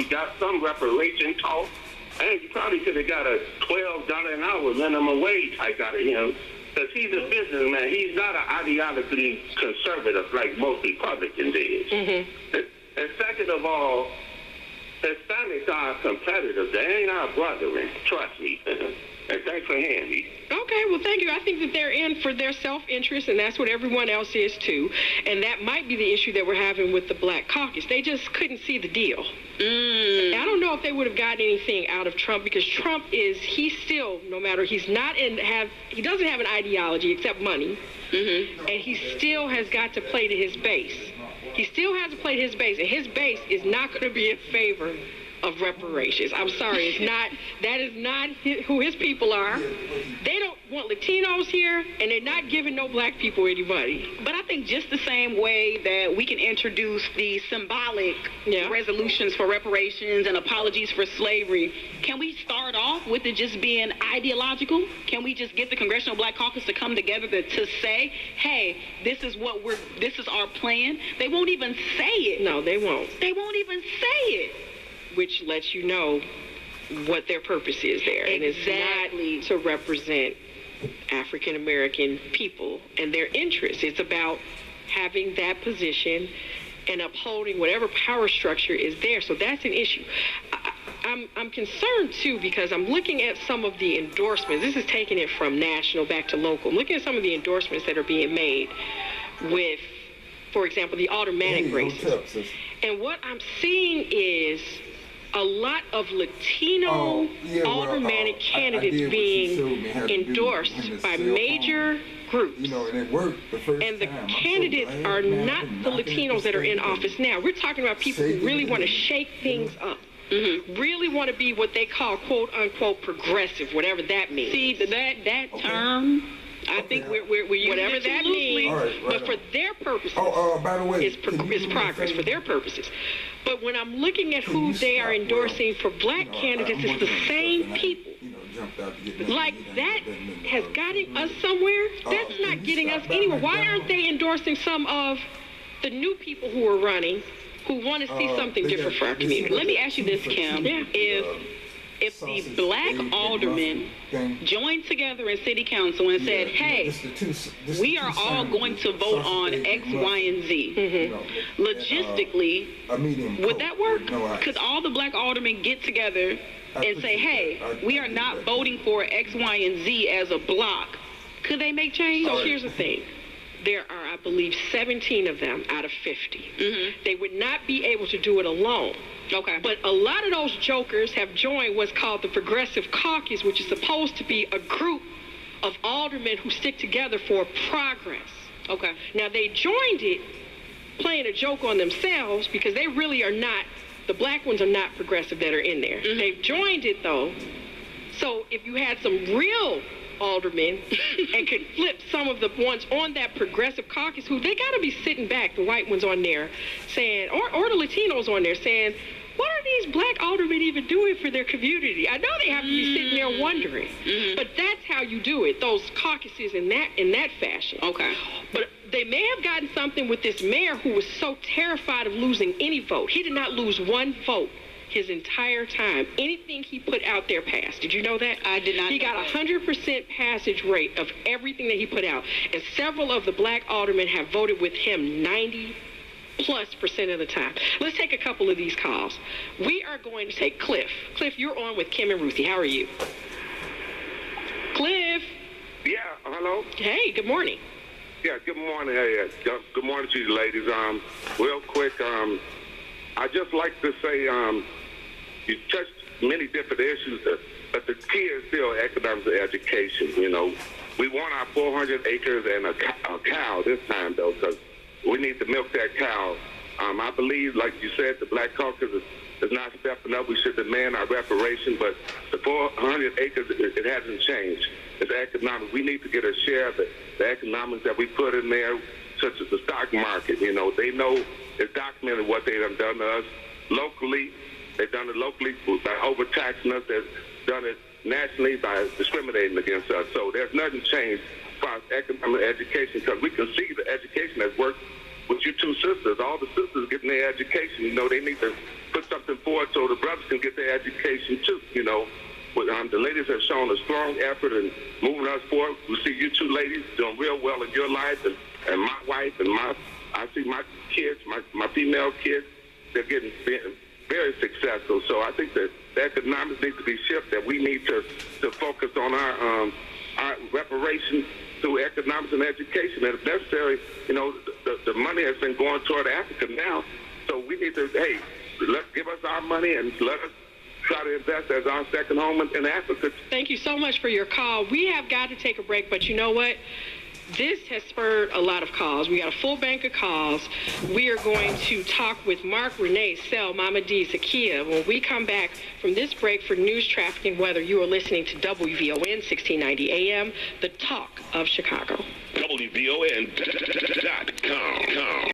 got some reparation talk. And you probably could have got a $12 an hour minimum wage hike out of him. Because he's a businessman. He's not an ideologically conservative like most Republicans is. Mm-hmm. And second of all, Hispanics are our competitors. They ain't our brethren. Trust me. And thanks for hearing me. Okay, well, thank you. I think that they're in for their self-interest, and that's what everyone else is, too. And that might be the issue that we're having with the Black Caucus. They just couldn't see the deal. I don't know if they would have gotten anything out of Trump, because Trump he's still, no matter, he doesn't have an ideology except money, and he still has got to play to his base. He still has to play to his base, and his base is not going to be in favor of reparations. I'm sorry, that is not who his people are. They don't want Latinos here, and they're not giving no black people any money. But I think just the same way that we can introduce the symbolic resolutions for reparations and apologies for slavery, can we start off with it just being ideological? Can we just get the Congressional Black Caucus to come together to say, hey, this is our plan? They won't even say it. No, they won't. They won't even say it. Which lets you know what their purpose is there. Exactly. And it's not to represent African-American people and their interests. It's about having that position and upholding whatever power structure is there. So that's an issue. I'm concerned, too, because I'm looking at some of the endorsements. This is taking it from national back to local. I'm looking at some of the endorsements that are being made with, for example, the automatic races. And what I'm seeing is a lot of Latino automatic candidates being endorsed by major groups. And it worked the first and the candidates are not the Latinos that are in office now. We're talking about people who really want to shake things up. Really want to be what they call, quote unquote, progressive, whatever that means. See, that term, I think we're using whatever that means, but for their purposes, by the way, it's progress for their purposes. But when I'm looking at who they are endorsing for black candidates, it's the same people. Like that has gotten us somewhere. That's not getting us anywhere. Why aren't they endorsing some of the new people who are running, who want to see something different for our community? Let me ask you this, Kim. If the black aldermen joined together in city council and said, hey, we are all going to vote on X, Y, and Z, logistically, would that work? Could all the black aldermen get together and say, hey, we are not voting for X, Y, and Z as a block? Could they make change? So here's the thing. There are, I believe, 17 of them out of 50. They would not be able to do it alone. Okay. But a lot of those jokers have joined what's called the Progressive Caucus, which is supposed to be a group of aldermen who stick together for progress. Okay. Now, they joined it playing a joke on themselves because they really are not, the black ones are not progressive that are in there. They've joined it, though. So if you had some real aldermen and could flip some of the ones on that Progressive Caucus who they got to be sitting back, the white ones on there saying, or the Latinos on there saying, what are these black aldermen even doing for their community? I know they have to be sitting there wondering, but that's how you do it, those caucuses in that fashion. Okay. But they may have gotten something with this mayor who was so terrified of losing any vote. He did not lose one vote his entire time. Anything he put out there passed. Did you know that? I did not. He got 100% passage rate of everything that he put out. And several of the black aldermen have voted with him 90+% of the time. Let's take a couple of these calls. We are going to take Cliff. Cliff, you're on with Kim and Ruthie. How are you? Cliff. Yeah, hello? Hey, good morning. Yeah, good morning. Hey, good morning to you ladies. Real quick, I just like to say, you touched many different issues, but the key is still economic education. We want our 400 acres and a cow this time, though, because we need to milk that cow. I believe, like you said, the Black Caucus is not stepping up. We should demand our reparation, but the 400 acres, it hasn't changed. It's economic. We need to get a share of the economics that we put in there, such as the stock market. They know it's documented what they have done to us locally. They've done it locally by overtaxing us. They've done it nationally by discriminating against us. So there's nothing changed as far as economic education, because we can see the education has worked with you two sisters. All the sisters getting their education, they need to put something forward so the brothers can get their education too. You know, but, the ladies have shown a strong effort in moving us forward. We see you two ladies doing real well in your life, and my wife and I see my kids, my female kids, they're getting very successful. So I think that the economics needs to be shifted. That we need to focus on our reparations through economics and education. And if necessary, you know, the money has been going toward Africa now. So we need to, hey, let's give us our money and let us try to invest as our second home in Africa. Thank you so much for your call. We have got to take a break, but you know what? This has spurred a lot of calls. We got a full bank of calls. We are going to talk with Mark, Renee, Sel, Mama D, Zakia. When we come back from this break for news, traffic, and weather, you are listening to WVON 1690 AM, the talk of Chicago. WVON.com.